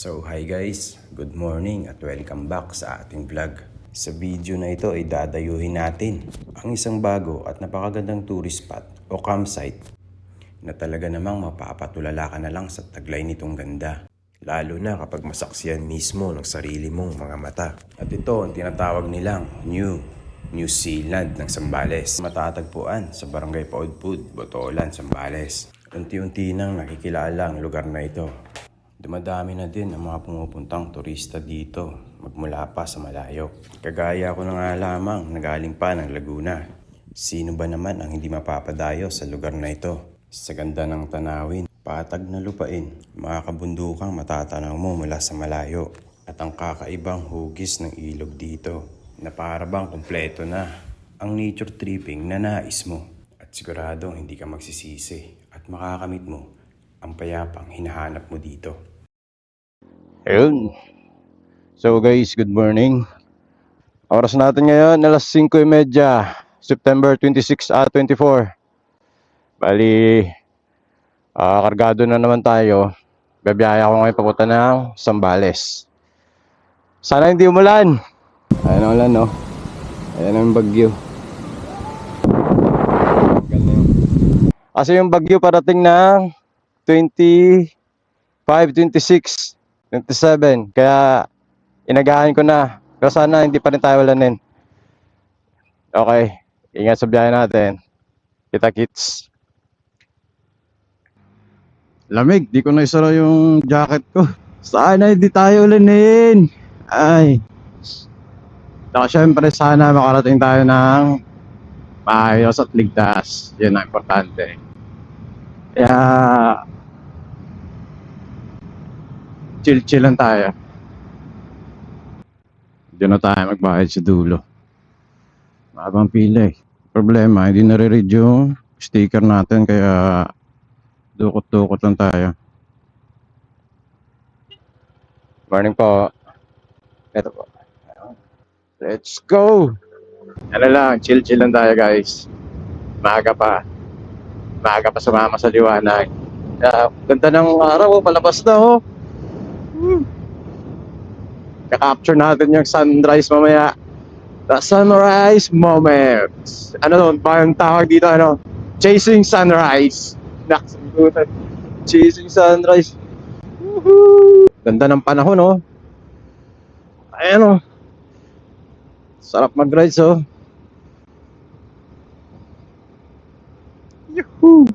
So hi guys, good morning at welcome back sa ating vlog. Sa video na ito ay dadayuhin natin ang isang bago at napakagandang tourist spot o campsite na talaga namang mapapatulala ka na lang sa taglay nitong ganda. Lalo na kapag masaksiyan mismo ng sarili mong mga mata. At ito ang tinatawag nilang New Zealand ng Zambales. Matatagpuan sa Barangay Paudpud, Botolan, Zambales. Unti-unti nang nakikilala ang lugar na ito. Dumadami na din ang mga pumupuntang turista dito magmula pa sa malayo. Kagaya ko na nga lamang nagaling pa ng Laguna. Sino ba naman ang hindi mapapadayo sa lugar na ito? Sa ganda ng tanawin, patag na lupain, mga kabundukang matatanaw mo mula sa malayo. At ang kakaibang hugis ng ilog dito na para bang kumpleto na ang nature tripping na nais mo. At siguradong hindi ka magsisisi at makakamit mo ang payapang hinahanap mo dito. Ayun. So guys, good morning. Oras natin ngayon, alas 5:30, September 26 at 24. Bali, kargado na naman tayo. Babiyaya ako ngayon papunta ng Zambales. Sana hindi umulan. Ayan ang ulan, no? Ayan ang bagyo. Kasi yung bagyo parating ng 25, 26, 27. Kaya inagahan ko na. Pero sana hindi pa rin tayo ulanin. Okay. Ingat sa biyahe natin. Kita-kits. Lamig. Di ko na isara yung jacket ko. Sana hindi tayo ulanin. Ay. Saka syempre sana makarating tayo ng maayos at ligtas. Yan ang importante. Kaya chill-chill lang tayo. Diyan na tayo magbayad sa dulo. Mahabang pila eh. Problema, hindi nare-read yung sticker natin kaya dukot-dukot lang tayo. Morning po. Ito po. Let's go! Ano lang, chill-chill lang tayo guys. Maaga pa. Maaga pa sumama sa liwanag. Ganda ng araw, palabas na oh. Ka-capture natin yung sunrise mamaya. The sunrise moments. Ano parang tawag dito, ano? Chasing sunrise. Naksabutan. Chasing sunrise. Woohoo! Ganda ng panahon, oh. Ayan, oh. Sarap mag-rides, oh. Yuhuu!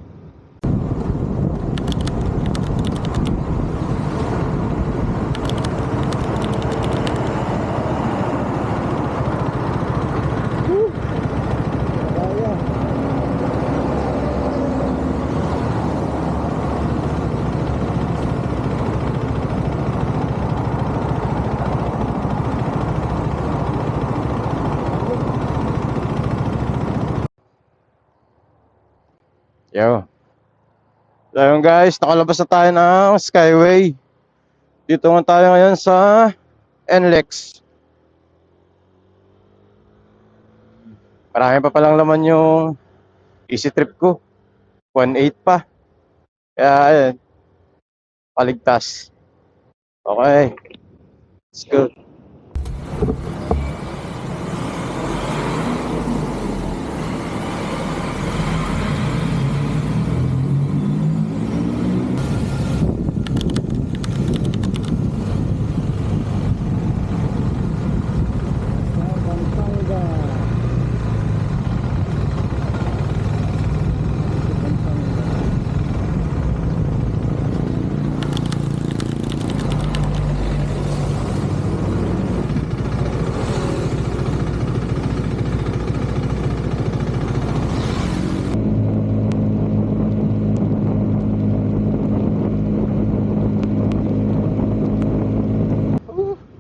Yo. So yun guys, nakalabas na tayo ng Skyway. Dito nga tayo ngayon sa NLEX. Marami pa palang laman yung easy trip ko. 1.8 pa. Kaya ayun, paligtas. Okay. Let's go.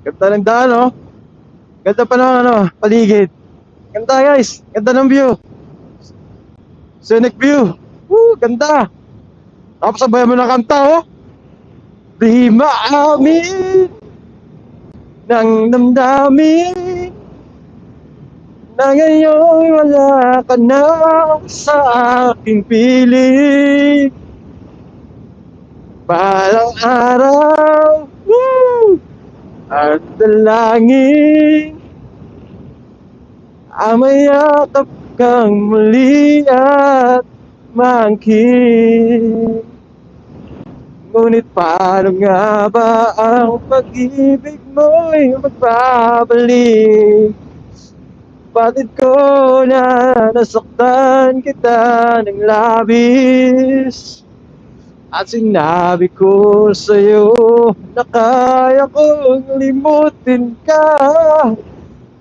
Ganda ng daan, oh. Ganda pa ng ano, paligid. Ganda guys, ganda ng view. Scenic view. Ganda. Tapos sabayan mo ng kanta, oh. Di maamin ng damdamin na ngayon wala ka na sa aking piling. Balang araw, woo! At dalangin mayakap kang muli at maangkin. Ngunit paano nga ba ang pag-ibig mo'y magbabalik? Batid ko na nasaktan kita ng labis, at sinabi ko sa'yo na kaya kong limutin ka.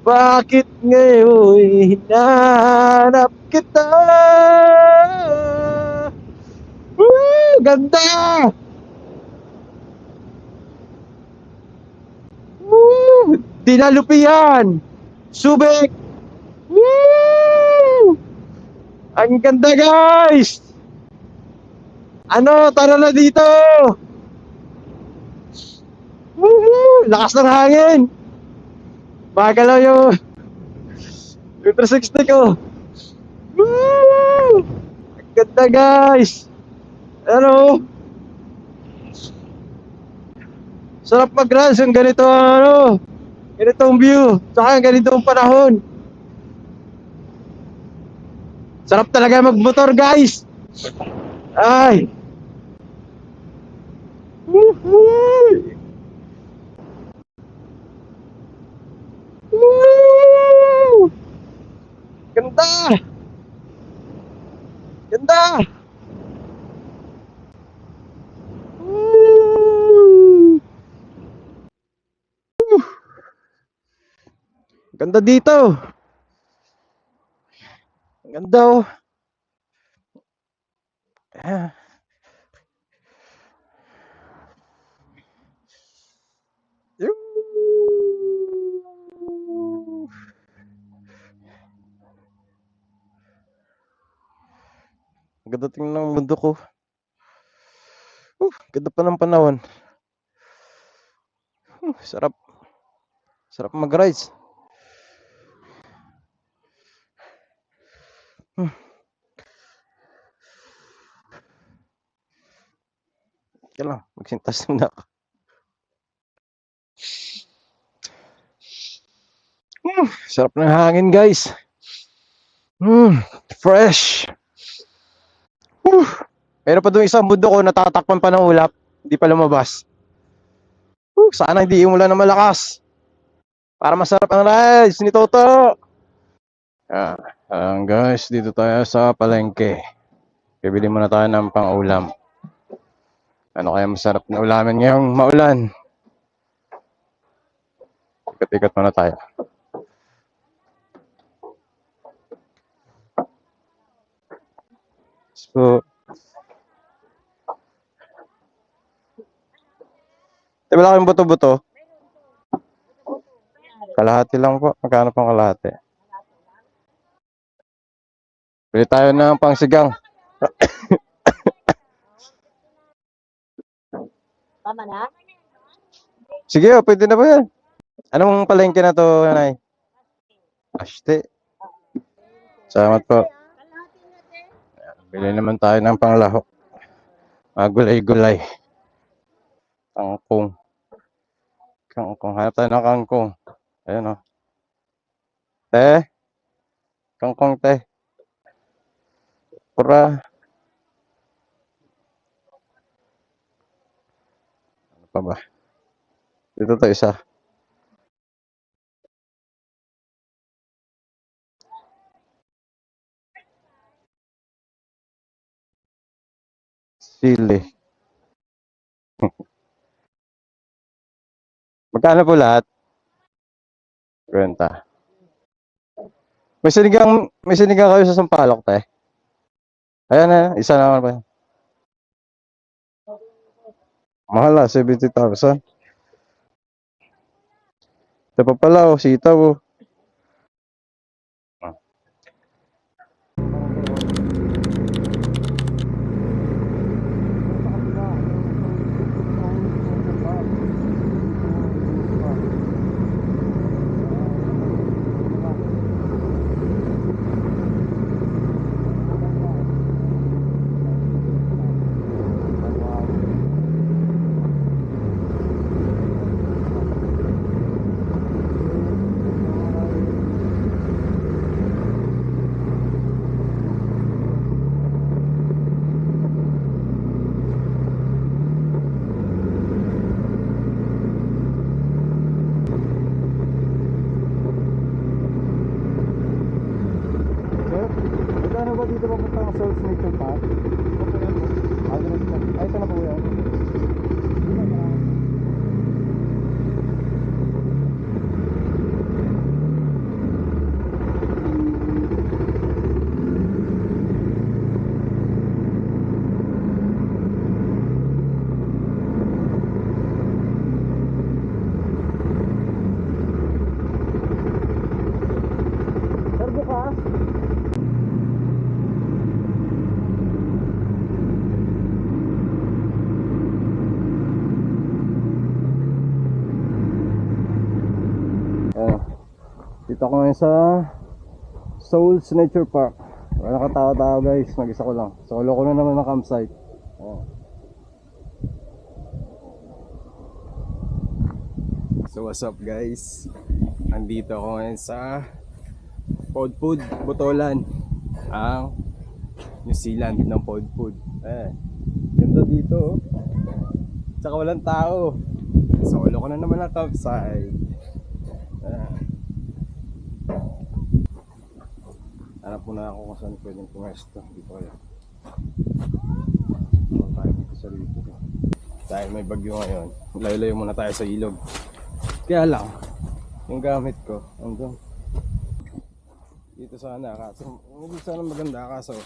Bakit ngayon hinanap kita? Woo! Ganda! Woo! Dinalupian! Subek! Woo! Ang ganda, guys! Ano, tara na dito! Woohoo! Lakas ng hangin! Magalaw yung 360 ko. Woo! Ang ganda, guys! Ano? Sarap mag-runs yung ganito, ano? Ganitong view, saka ganitong panahon. Sarap talaga magmotor, guys! Ay! Woohoo! Woo! Ganda! Ganda! Woo! Ganda dito! Ganda, oh! Ah. Ganda tingnan ng mundo ko. Ganda pa ng panahon. Sarap. Sarap mag-rides. Kaya lang, magsintas muna ako. Sarap ng hangin, guys. Fresh. Meron pa doon isang mundo ko natatakpan pa ng ulap. Hindi pa lumabas. Sana hindi umulan na malakas. Para masarap ang rides ni Toto. Guys, dito tayo sa palengke. Bibili muna tayo ng pang-ulam. Ano kaya masarap na ulamin ngayong maulan? Ikat-ikat muna tayo. So, wala kayong buto-buto? Kalahati lang po. Magkano pang kalahati? Bili tayo ng pangsigang. Tama na? Sige, pwede na ba yan? Anong palengke na to, Nay? Ashte. Salamat po. Bili naman tayo ng panglahok. Mga gulay-gulay. Kangkong. Kangkong. Hanap tayo ng kangkong. Ayan, o. Te. Kangkong, te. Pura. Ano pa ba? Dito to isa. Sili. Magkano po lahat? 20. May sinigang kayo sa Sampaloc, te? Ayan na, isa naman pa. Mahal na, 70,000. Ito pa pala, oh, sitaw, oh. dito papunta ng Souls Nature Park. Ay, ito na po yan. Sir, bukas. Dito ako ngayon sa Souls Nature Park. Wala nakatao-tao guys, mag-isa ko lang. Solo ko na naman ang campsite. Ayan. So what's up guys? Andito ako ngayon sa Podfood, Botolan. Ang New Zealand ng Podfood. Ganda dito oh. Tsaka walang tao. Solo ko na naman ang campsite. Hanap muna ako kung saan pwedeng pumesto. Dito kaya. Huwag tayo dito sa rito. Dahil may bagyo ngayon, layo-layo muna tayo sa ilog. Kaya lang, yung gamit ko, andun. Dito sana, kaso, hindi sana maganda kaso.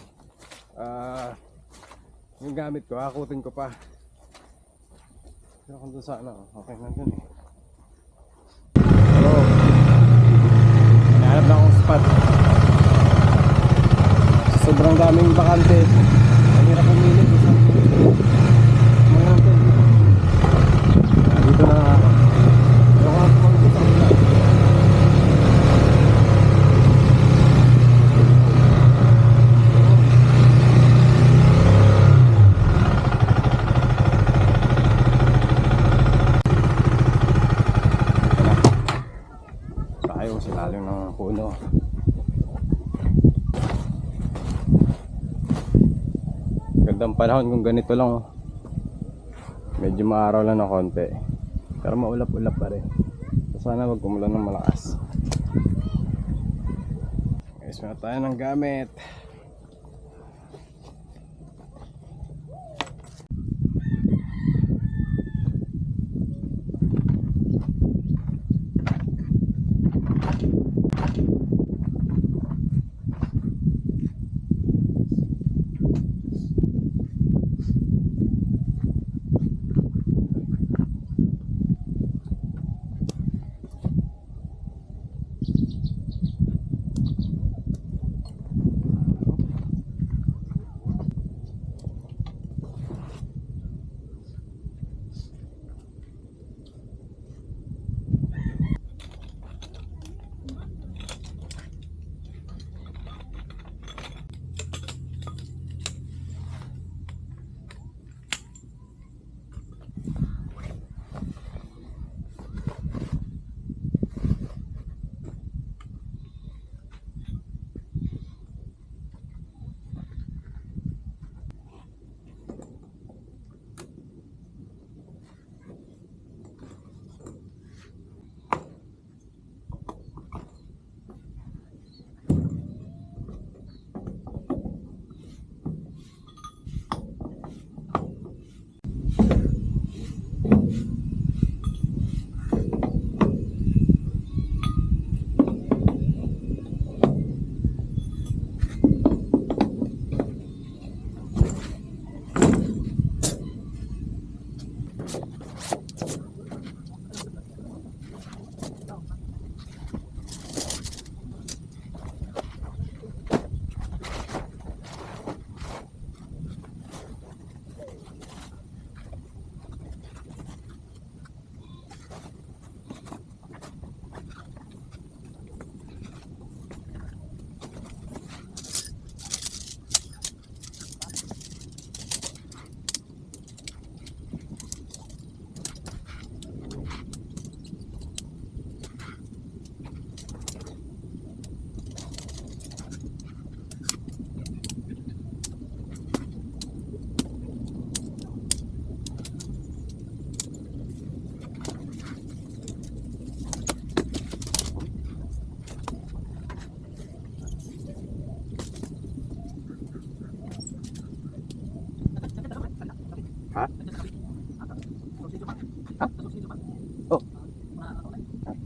Yung gamit ko, hakutin ko pa. Pero kung doon sana, okay nandun eh. Hello. Nahanap na akong spot. Sobrang daming bakante. Mahirap pumili kung saan. Dito na ako. Pero kung ako dito sa ulan. Tayo sa lalim ng puno. Gandang panahon kung ganito lang. Medyo maaraw lang ng konti. Pero maulap-ulap pa rin. So sana wag umulan ng malakas. Guys, meron tayo ng gamit.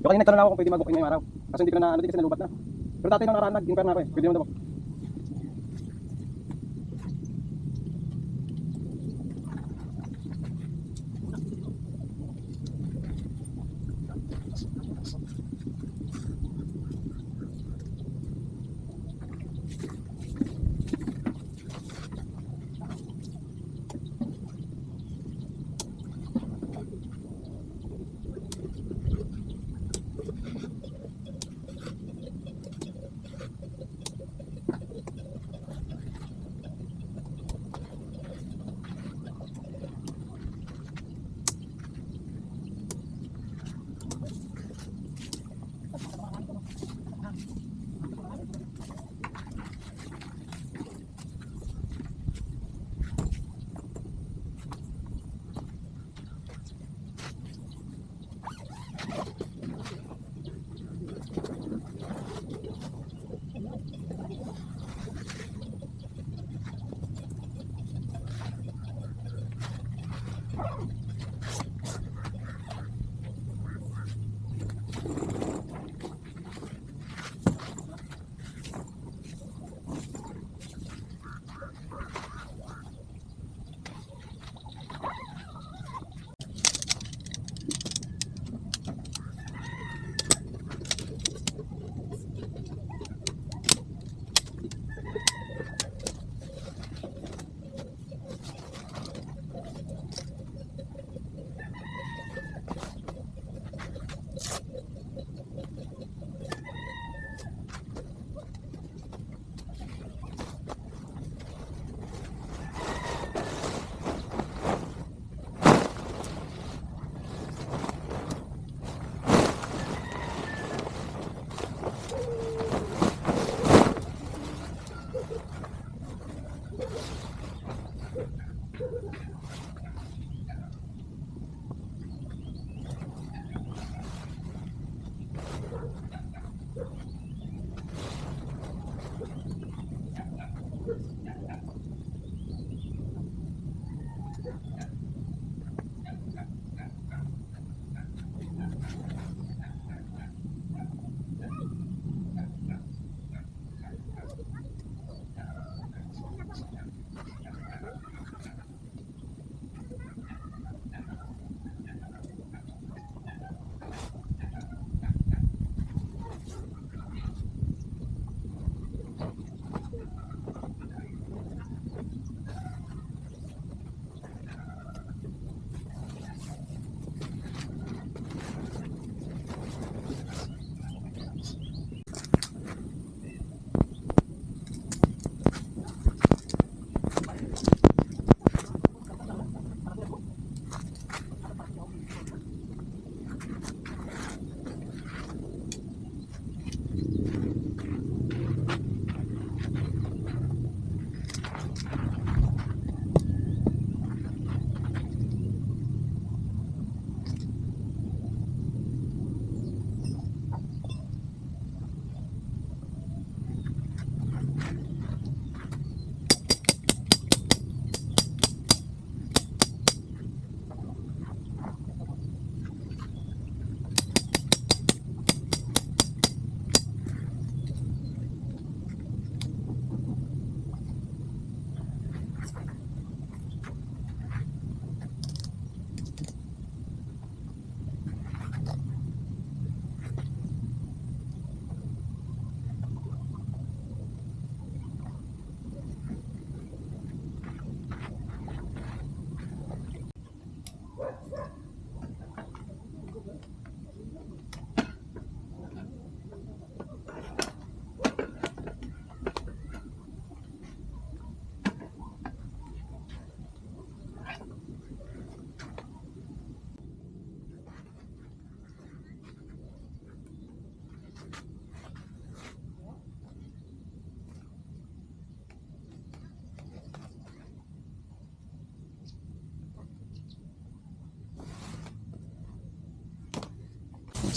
Yung kanina nagtanong ako kung pwede mag-booking ngayong araw. Kasi hindi ko na, kasi nalubat na. Pero dati nung nakaraan nag-inquire na ako eh. Pwede naman daw.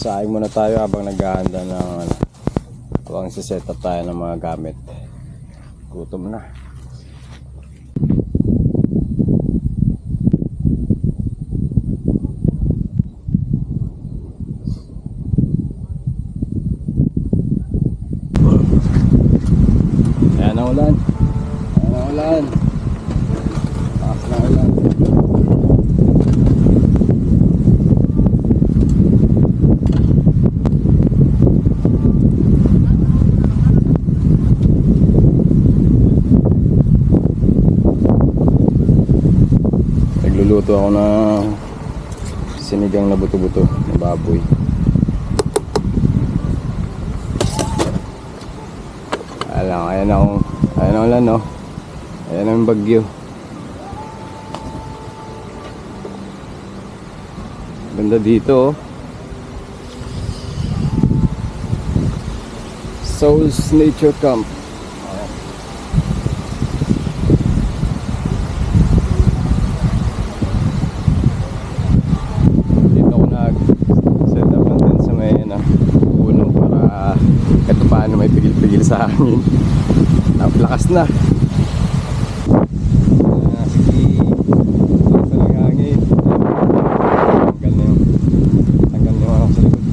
Saing muna tayo habang naghahanda ng habang siset up tayo ng mga gamit. Gutom na. Magluluto ako ng sinigang na buto-buto na baboy. Ayan ang ulan, no? Ayan ang bagyo. Ganda dito, oh. Souls Nature Camp. Dito ako nag-set up ng tent sa may puno para kahit paano may pigil-pigil sa hangin. Lakas na. Sige. Lakas na ng hangin. Tanggal na yung ako sa likod.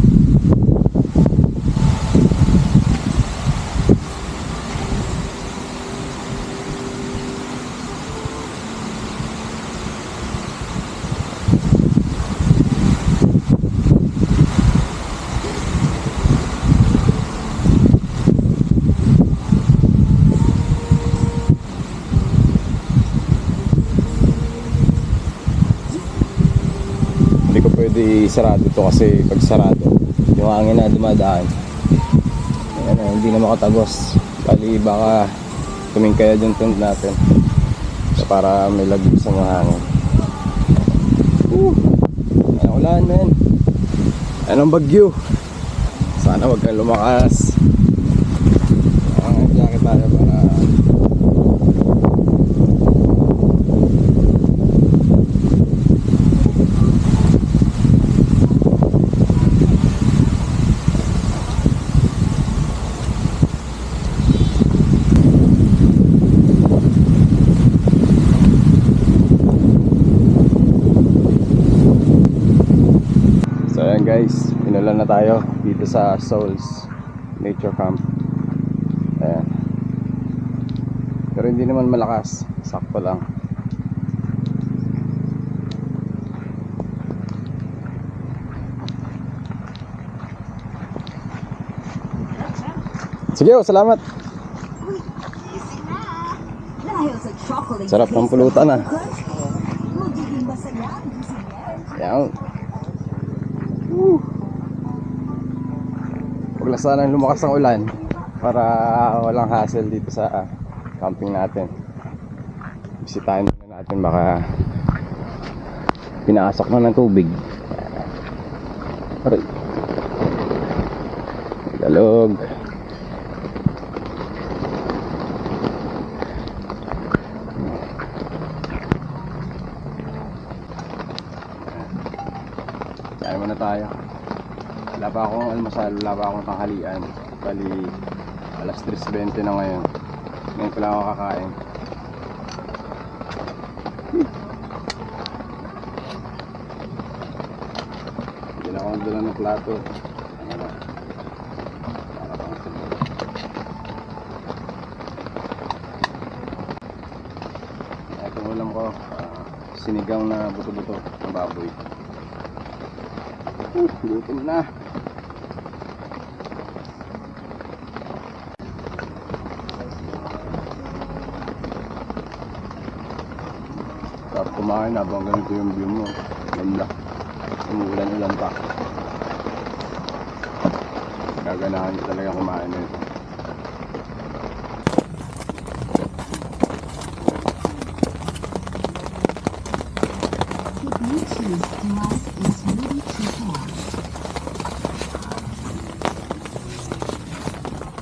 Hindi ko pwede isarado to kasi pag sarado yung hangin na dumadaan hindi na makatagos. Bali baka tumingkaya yung tent natin para may lagay sa mga hangin. Ayan ulan, men. Ayan ang bagyo. Sana wag kang lumakas. Jacket tayo para guys, inulan na tayo dito sa Souls Nature Camp. Ayan. Pero hindi naman malakas, sakto lang. Sige, salamat. Sarap ng pulutan, ah. Ayan. Huwag lang sanang lumakas ang ulan para walang hassle dito sa camping natin. Bisitahin muna natin, baka pinasok na ng tubig. Aray. Galog. Kain muna tayo. Wala pa akong almusal, wala pa akong tanghalian. Bali, alas 3:20 na ngayon. Ngayon ko lang ako kakain. Hindi na ako nagdala ng plato. Ano na? Para pang sunod. Itong ulam ko, sinigang na buto-buto ng baboy. Gutom na. Sarap kumain habang ganito yung view mo. Ganda. Umuulan-ulan pa. Gaganahan ko talaga kumain nito.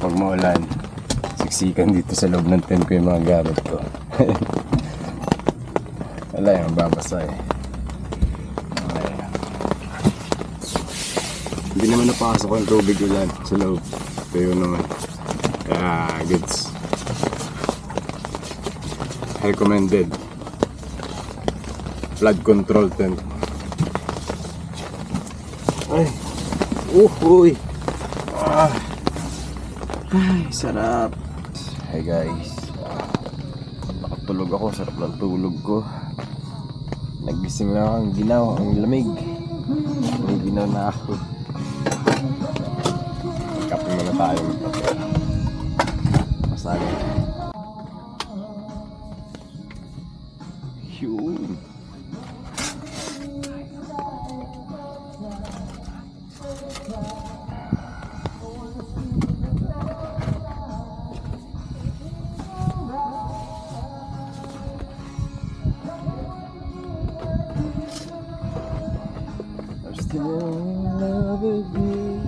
Pag maulan, siksikan dito sa loob ng tent ko yung mga gamit ko. Wala yung babasa eh. Hindi naman napasok ang tubig ulan sa loob. Pero naman, kaya goods. Recommended. Flood control tent. Ay, uy. Ay, sarap. Hi guys. Nakatulog ako, sarap ng tulog ko. Nagising lang ang ginaw, ang lamig. May ginaw na ako. Kape muna tayo. Masali. Yun. I'm still in love with you.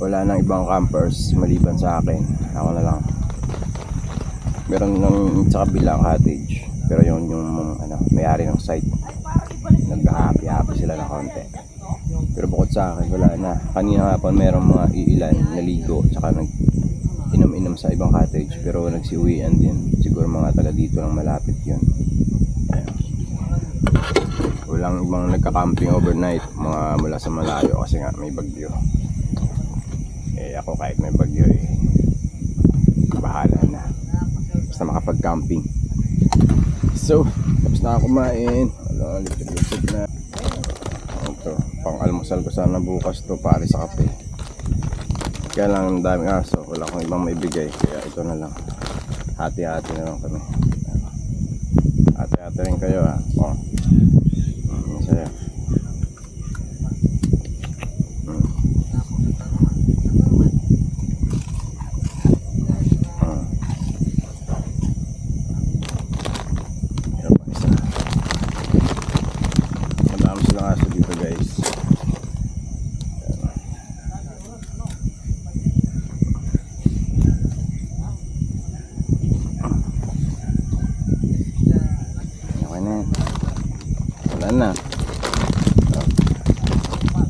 Wala nang ibang campers maliban sa akin. Ako na lang. Meron nang sa kabilang cottage. Pero yung ano, may-ari ng site. Nag-happy-happy sila ng konti. Pero bukod sa akin, wala na. Kanina nga pa merong mga iilan naligo. Tsaka nag-inom-inom sa ibang cottage. Pero nagsiuwian din. Siguro mga taga dito lang malapit yun. Walang ibang nagka-camping overnight. Mga mula sa malayo kasi nga may bagyo. Ako kahit may bagyo bahala na basta makapag-camping. So tapos na ako kumain. Lisod na ito, pang almusal ko sana bukas to pare sa kape. Kaya lang ang daming aso, wala akong ibang maibigay kaya ito na lang, hati-hati na lang kami. Hati-hati rin kayo masaya. Wala na.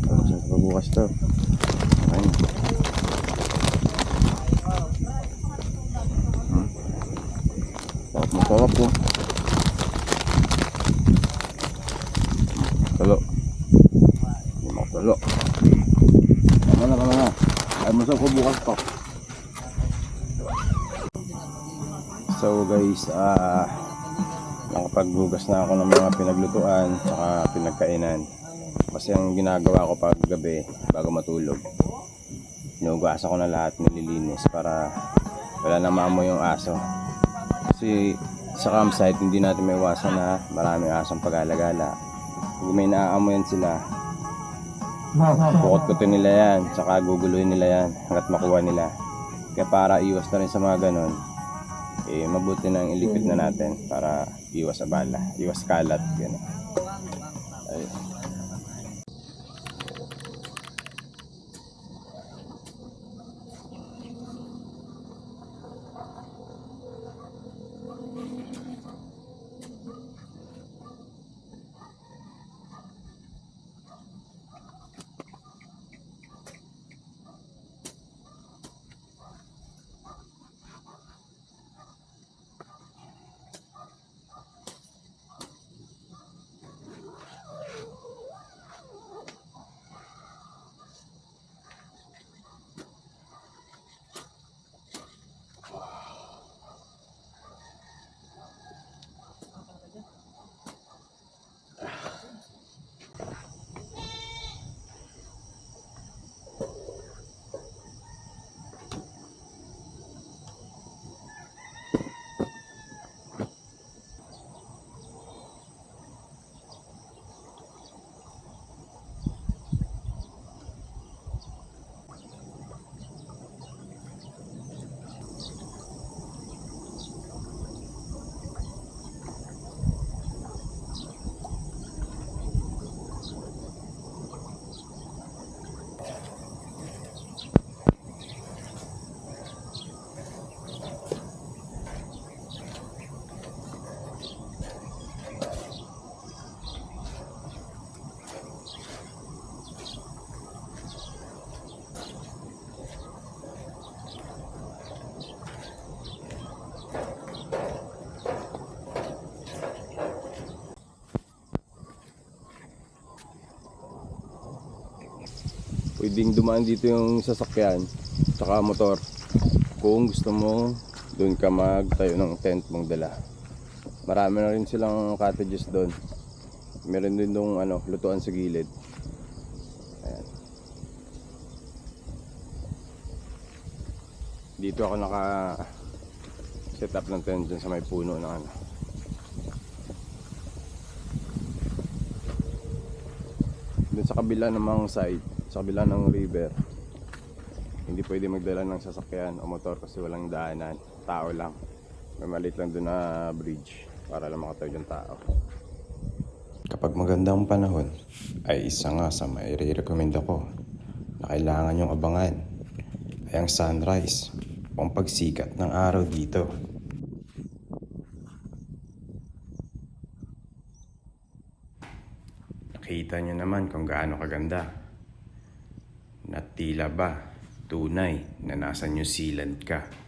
Saan pa bukas to? Okay na. Masarap po. Talo. Hindi mo talo. Tama na. Ay masarap po bukas to. So guys, nakapaghugas na ako ng mga pinaglutuan saka pinagkainan. Kasi ang ginagawa ko pag gabi bago matulog, hinugasan ko na lahat, nililinis para wala na maamoy yung aso. Kasi sa campsite hindi natin may iwasan na maraming asong pag-alagala. Kung may naaamoyan sila, kukot-kutin nila yan, saka guguluhin nila yan hanggat makuha nila. Kaya para iwas na rin sa mga ganon, mabuti nang ilipid na natin para iwas abala, iwas kalat, gano'n. Pwedeng dumaan dito yung sasakyan tsaka motor kung gusto mo doon ka magtayo ng tent mong dala. Marami na rin silang cottages doon. Meron din dong lutuan sa gilid. Ayan. Dito ako naka set up ng tent dyan sa may puno ng ano. Dun sa kabila namang side, sa kabila ng river, hindi pwede magdala ng sasakyan o motor kasi walang daanan, tao lang. May maliit lang dun na bridge para lang makatayo yung tao. Kapag magandang panahon, ay isa nga sa mai-recommend ako na kailangan yung abangan ay ang sunrise o ang pagsikat ng araw dito. Nakita nyo naman kung gaano kaganda. Na tila ba tunay na nasa New Zealand ka.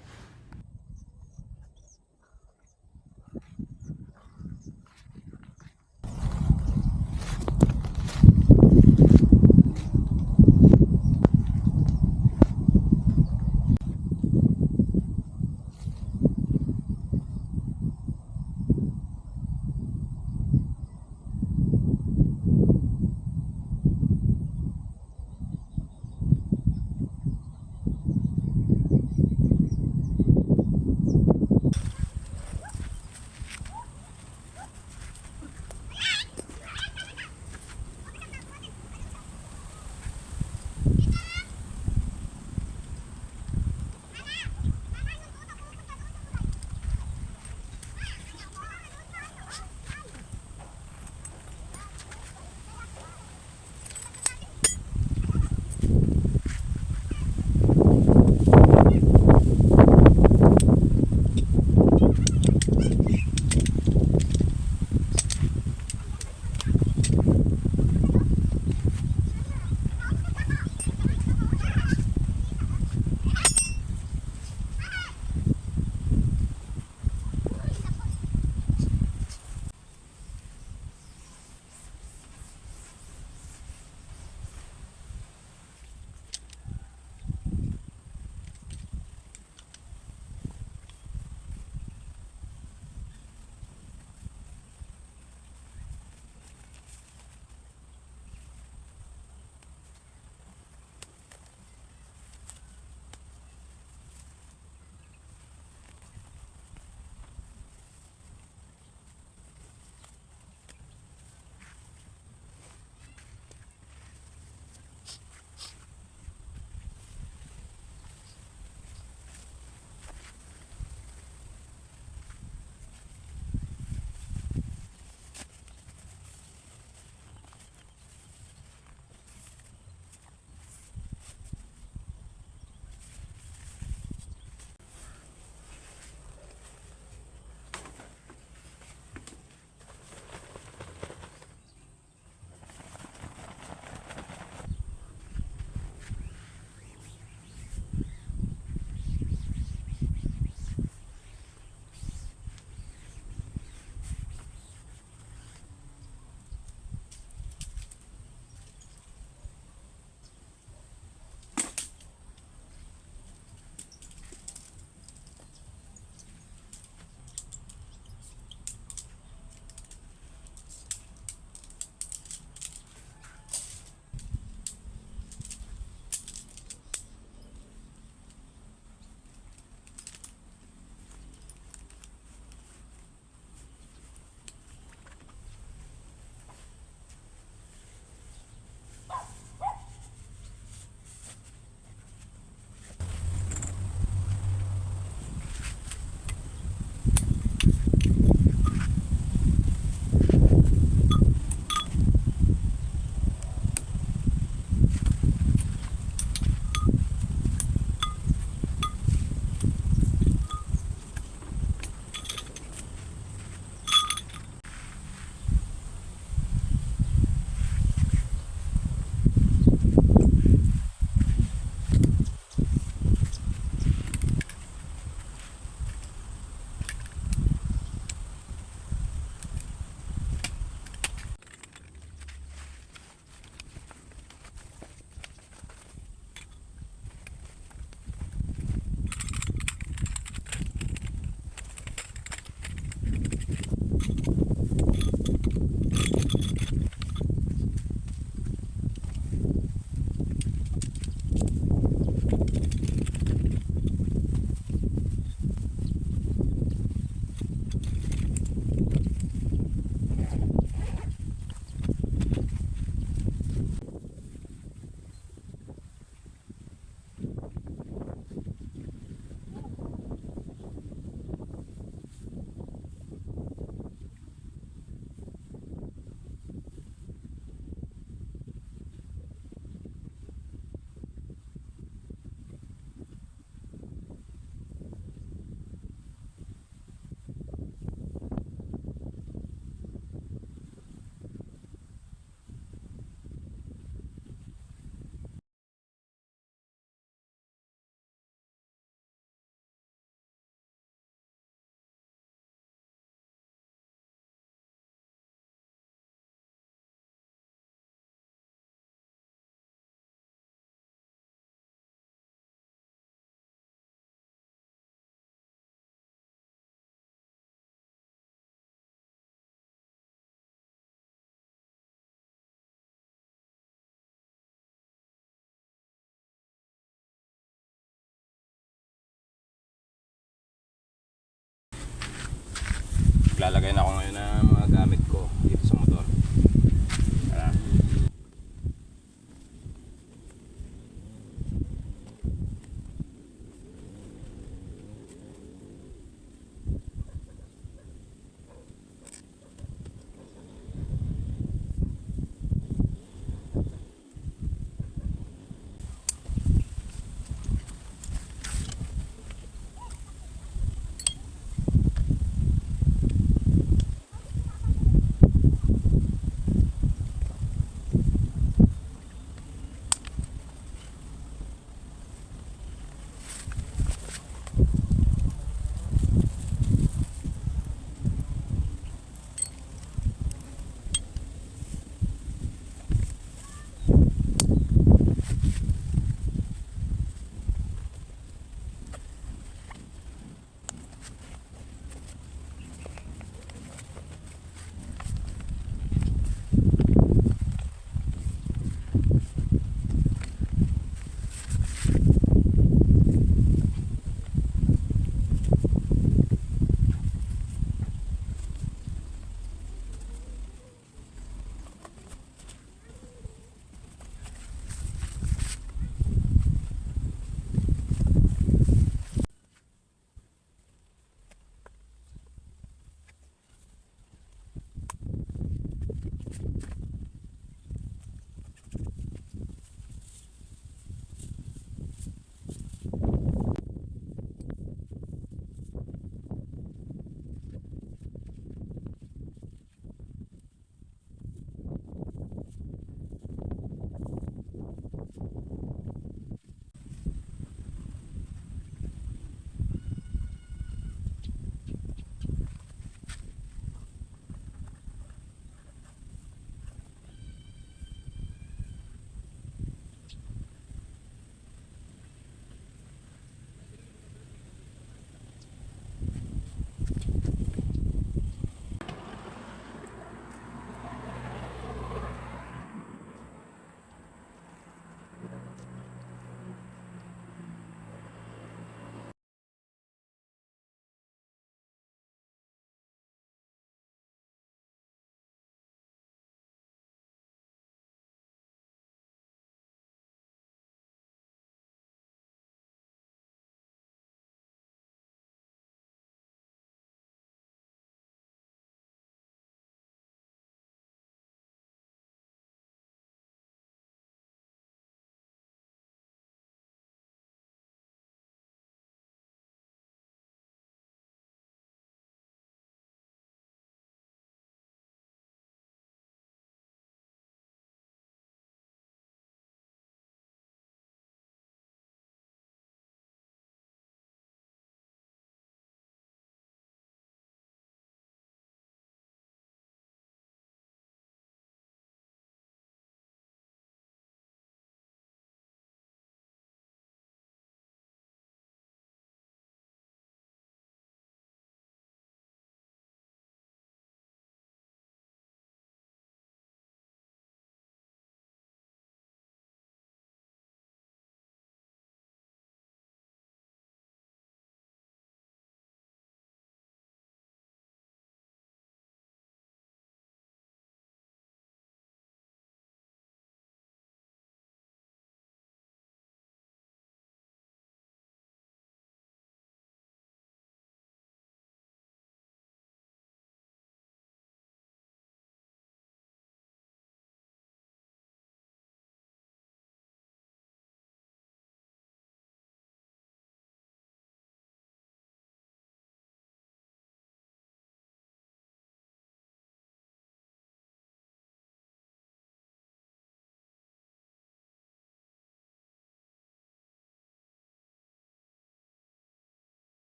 Maglalagay na ako ngayon ng